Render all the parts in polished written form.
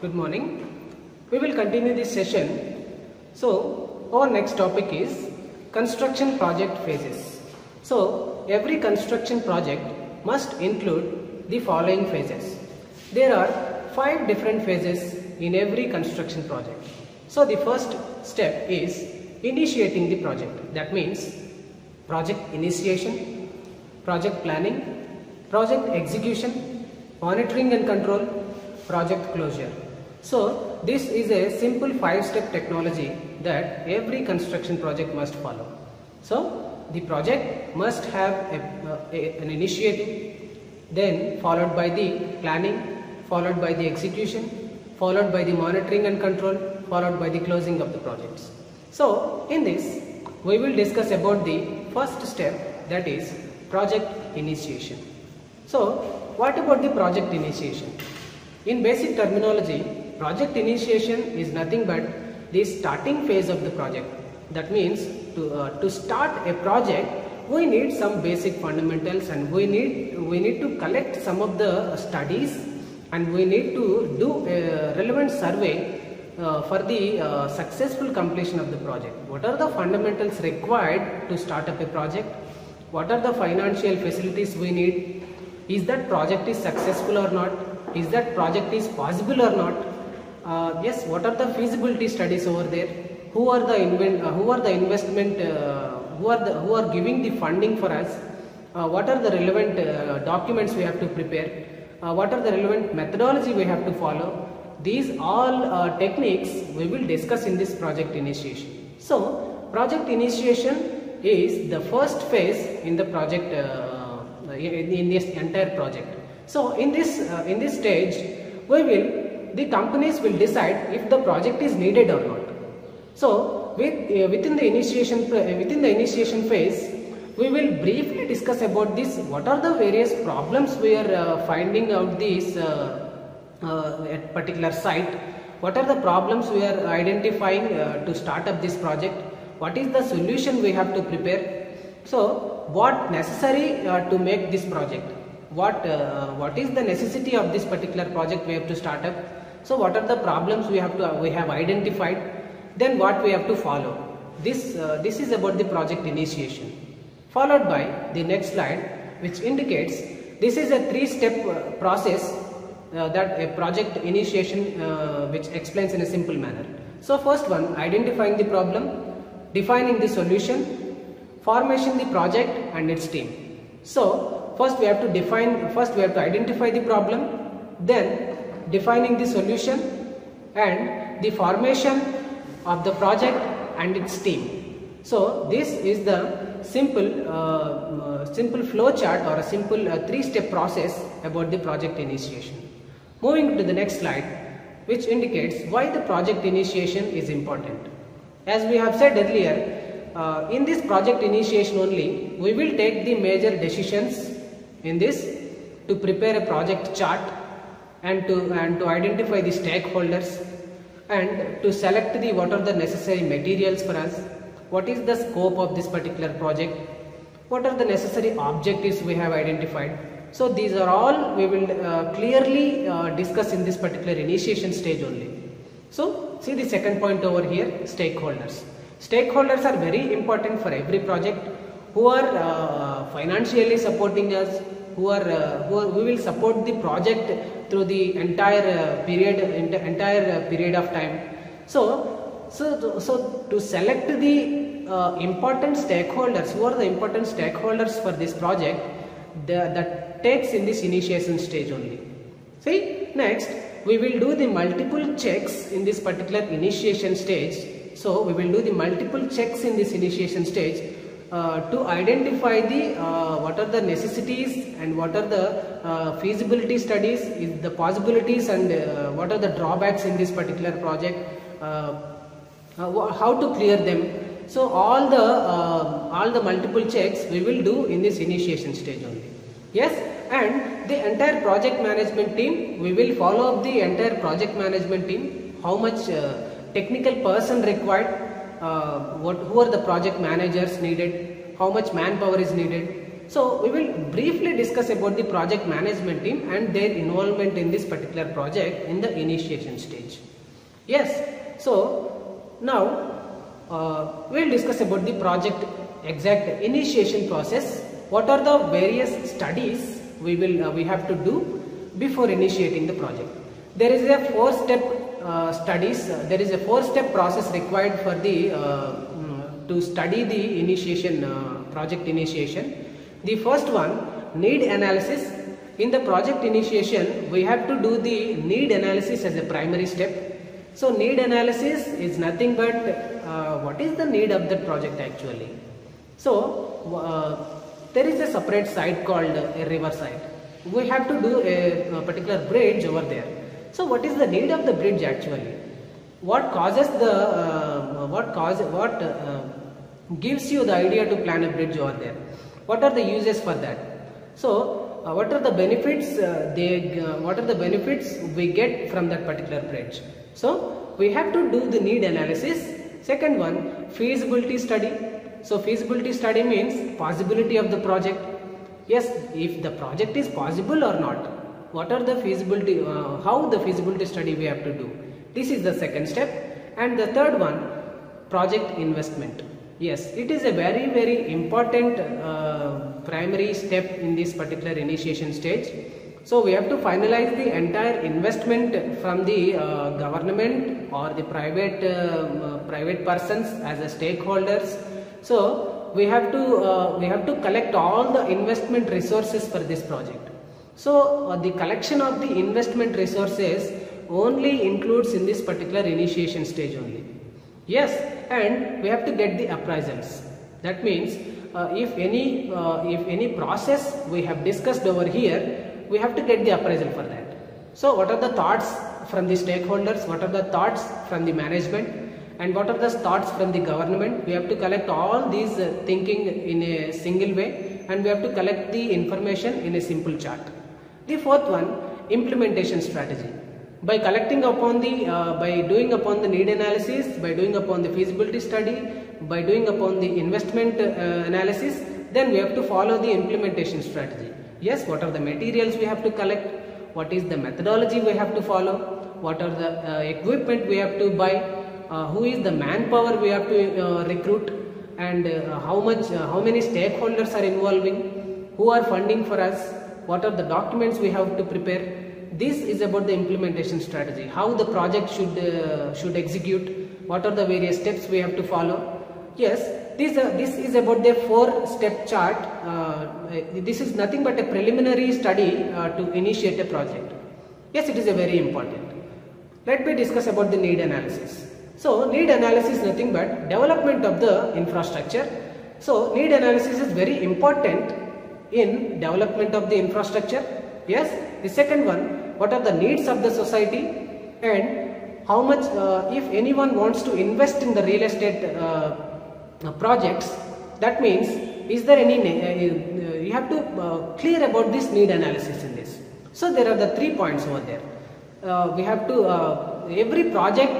Good morning. We will continue this session. So, our next topic is construction project phases. So, every construction project must include the following phases. There are 5 different phases in every construction project. So, the first step is initiating the project. That means project initiation, project planning, project execution, monitoring and control, project closure. So this is a simple 5-step technology that every construction project must follow. So the project must have an initiative, then followed by the planning, followed by the execution, followed by the monitoring and control, followed by the closing of the projects. So in this we will discuss about the first step, that is project initiation. So what about the project initiation? In basic terminology, project initiation is nothing but the starting phase of the project. That means to start a project, we need some basic fundamentals, and we need to collect some of the studies, and we need to do a relevant survey for the successful completion of the project. What are the fundamentals required to start up a project? What are the financial facilities we need? Is that project is successful or not? Is that project is possible or not? Yes, what are the feasibility studies over there? Who are the investment? Who are giving the funding for us? What are the relevant documents we have to prepare? What are the relevant methodology we have to follow? These all techniques we will discuss in this project initiation. So, project initiation is the first phase in the project, in this entire project. So in this stage, the companies will decide if the project is needed or not. So within the initiation phase, we will briefly discuss about this. What are the various problems we are finding out this at particular site? What are the problems we are identifying to start up this project? What is the solution we have to prepare? So what necessary to make this project? What is the necessity of this particular project we have to start up? So what are the problems we have identified? Then what we have to follow? This is about the project initiation. Followed by the next slide, which indicates this is a 3-step process that a project initiation which explains in a simple manner. So first one, identifying the problem, defining the solution, formation the project and its team. So first we have to identify the problem, then defining the solution and the formation of the project and its team. So this is the simple flow chart or a simple 3-step process about the project initiation. Moving to the next slide, which indicates why the project initiation is important. As we have said earlier, in this project initiation only, we will take the major decisions in this to prepare a project chart and to identify the stakeholders and to select what are the necessary materials for us, what is the scope of this particular project, what are the necessary objectives we have identified. So these are all we will clearly discuss in this particular initiation stage only. So see the second point over here, stakeholders. Stakeholders are very important for every project, who are financially supporting us, who will support the project through the entire period of time. So to select the important stakeholders, who are the important stakeholders for this project, that takes in this initiation stage only. See, next we will do the multiple checks in this particular initiation stage. So we will do the multiple checks in this initiation stage to identify the what are the necessities and what are the feasibility studies, the possibilities, and what are the drawbacks in this particular project, how to clear them. So all the multiple checks we will do in this initiation stage only. Yes, and the entire project management team, we will follow up the entire project management team, how much technical person required, who are the project managers needed, how much manpower is needed. So we will briefly discuss about the project management team and their involvement in this particular project in the initiation stage. Yes, so now we will discuss about the project exact initiation process. What are the various studies we have to do before initiating the project? There is a 4-step studies. There is a 4-step process required for the to study the initiation project initiation. The first one, need analysis. In the project initiation, we have to do the need analysis as a primary step. So need analysis is nothing but what is the need of the project actually. So there is a separate site called a river site. We have to do a particular bridge over there. So what is the need of the bridge actually? What causes the gives you the idea to plan a bridge over there? What are the uses for that? So what are the benefits we get from that particular bridge? So we have to do the need analysis. Second one, feasibility study. So feasibility study means possibility of the project. Yes, if the project is possible or not. What are the feasibility, how the feasibility study we have to do. This is the second step. And the third one, project investment. Yes, it is a very important primary step in this particular initiation stage. So we have to finalize the entire investment from the government or the private persons as a stakeholders. So we have to collect all the investment resources for this project. So the collection of the investment resources only includes in this particular initiation stage only. Yes, and we have to get the appraisals. That means if any process we have discussed over here, we have to get the appraisal for that. So what are the thoughts from the stakeholders, what are the thoughts from the management, and what are the thoughts from the government? We have to collect all these thinking in a single way, and we have to collect the information in a simple chart. The fourth one, implementation strategy. By collecting upon the, by doing upon the need analysis, by doing upon the feasibility study, by doing upon the investment analysis, then we have to follow the implementation strategy. Yes, what are the materials we have to collect, what is the methodology we have to follow, what are the equipment we have to buy, who is the manpower we have to recruit, and how many stakeholders are involving, who are funding for us, what are the documents we have to prepare. This is about the implementation strategy, how the project should execute, what are the various steps we have to follow. Yes, this is about the 4-step chart. This is nothing but a preliminary study to initiate a project. Yes, it is a very important. Let me discuss about the need analysis. So need analysis is nothing but development of the infrastructure. So need analysis is very important in development of the infrastructure. Yes, the second one, what are the needs of the society, and how much if anyone wants to invest in the real estate projects, that means is there any you have to clear about this need analysis in this. So there are the 3 points over there. We have to every project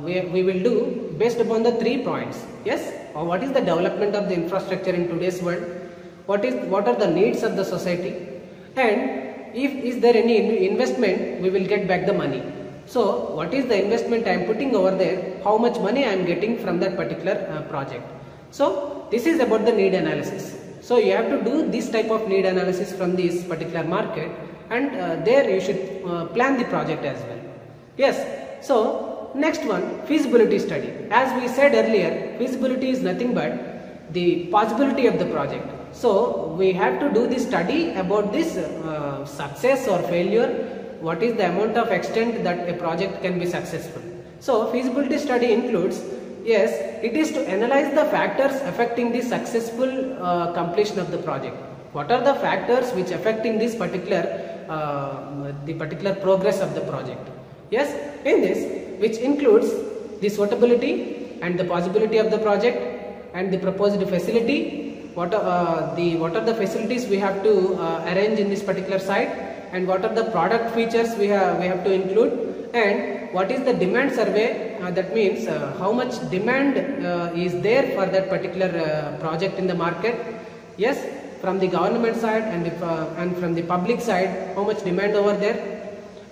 we will do based upon the 3 points. Yes, or what is the development of the infrastructure in today's world, what are the needs of the society, and if is there any investment, we will get back the money. So what is the investment I am putting over there, how much money I am getting from that particular project. So this is about the need analysis. So you have to do this type of need analysis from this particular market, and there you should plan the project as well. Yes, so next one, feasibility study. As we said earlier, feasibility is nothing but the possibility of the project. So we have to do the study about this success or failure, what is the amount of extent that a project can be successful. So feasibility study includes, yes, it is to analyze the factors affecting the successful completion of the project. What are the factors which affecting this particular progress of the project. Yes, in this, which includes the suitability and the possibility of the project and the proposed facility. What are the facilities we have to arrange in this particular site, and what are the product features we have to include, and what is the demand survey, that means how much demand is there for that particular project in the market. Yes, from the government side and from the public side, how much demand over there,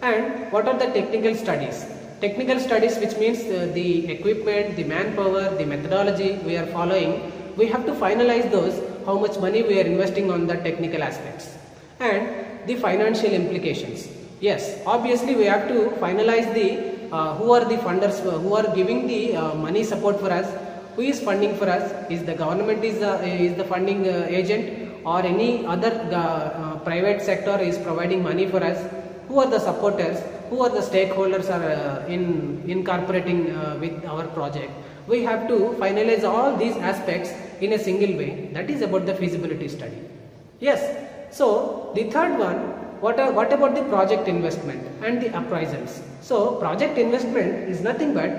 and what are the technical studies. Technical studies, which means the equipment, the manpower, the methodology we are following, we have to finalize those, how much money we are investing on the technical aspects, and the financial implications. Yes, obviously we have to finalize the who are the funders, who are giving the money support for us, who is funding for us, is the government is the funding agent, or any other private sector is providing money for us, who are the supporters, who are the stakeholders are in incorporating with our project. We have to finalize all these aspects in a single way. That is about the feasibility study. Yes, so the third one, what about the project investment and the appraisals? So project investment is nothing but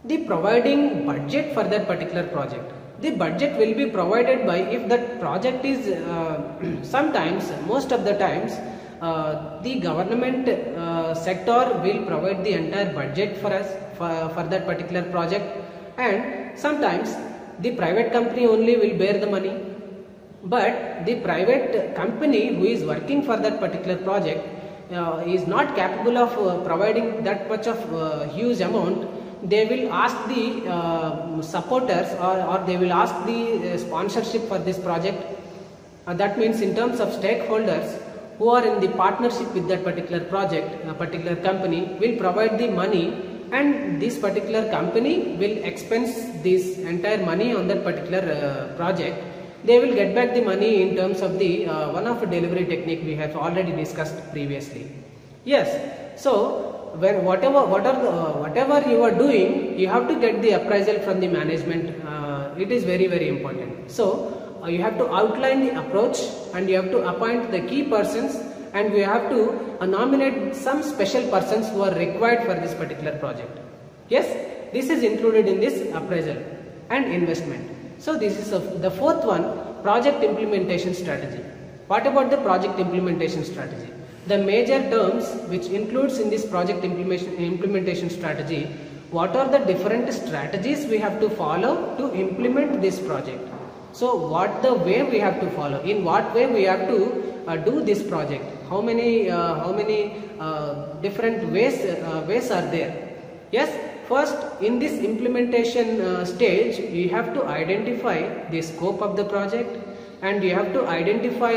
the providing budget for that particular project. The budget will be provided by, if that project is sometimes, most of the times, the government sector will provide the entire budget for us for that particular project, and sometimes the private company only will bear the money. But the private company who is working for that particular project is not capable of providing that much of huge amount. They will ask the supporters, or they will ask the sponsorship for this project. That means in terms of stakeholders who are in the partnership with that particular project, a particular company will provide the money, and this particular company will expense this entire money on that particular project. They will get back the money in terms of the one of a delivery technique we have already discussed previously. Yes, so when whatever you are doing, you have to get the appraisal from the management. It is very, very important. So you have to outline the approach, and you have to appoint the key persons, and we have to nominate some special persons who are required for this particular project. Yes, this is included in this appraisal and investment. So this is the fourth one, project implementation strategy. What about the project implementation strategy? The major terms which includes in this project implementation strategy, what are the different strategies we have to follow to implement this project? So what the way we have to follow, in what way we have to do this project, how many different ways are there. Yes, first in this implementation stage, you have to identify the scope of the project, and you have to identify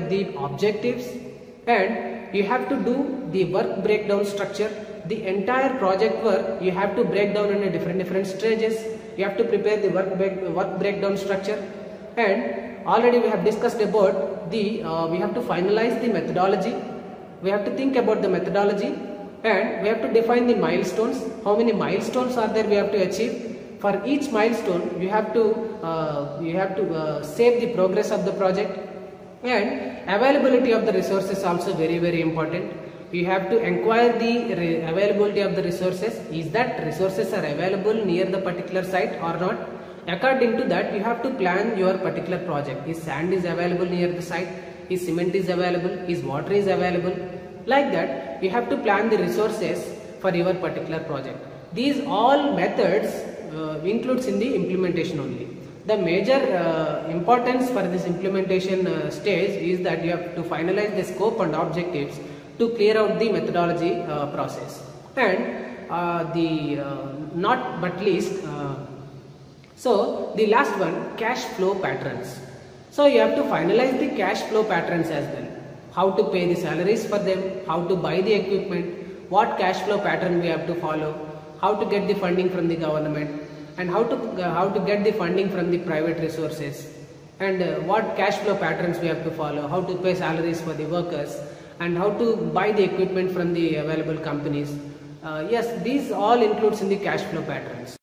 the objectives, and you have to do the work breakdown structure. The entire project work you have to break down into different stages. You have to prepare the work breakdown structure, and already we have discussed about the we have to finalize the methodology. We have to think about the methodology, and we have to define the milestones. How many milestones are there we have to achieve? For each milestone, you have to save the progress of the project, and availability of the resources also very, very important. You have to inquire the availability of the resources. Is that resources are available near the particular site or not? According to that, you have to plan your particular project. Is sand is available near the site? Is cement is available? Is water is available? Like that, you have to plan the resources for your particular project. These all methods includes in the implementation only. The major importance for this implementation stage is that you have to finalize the scope and objectives to clear out the methodology process. And not but least, so the last one, cash flow patterns. So you have to finalize the cash flow patterns as well. How to pay the salaries for them, how to buy the equipment, what cash flow pattern we have to follow, how to get the funding from the government, and how to get the funding from the private resources, and what cash flow patterns we have to follow, how to pay salaries for the workers, and how to buy the equipment from the available companies. Yes, these all includes in the cash flow patterns.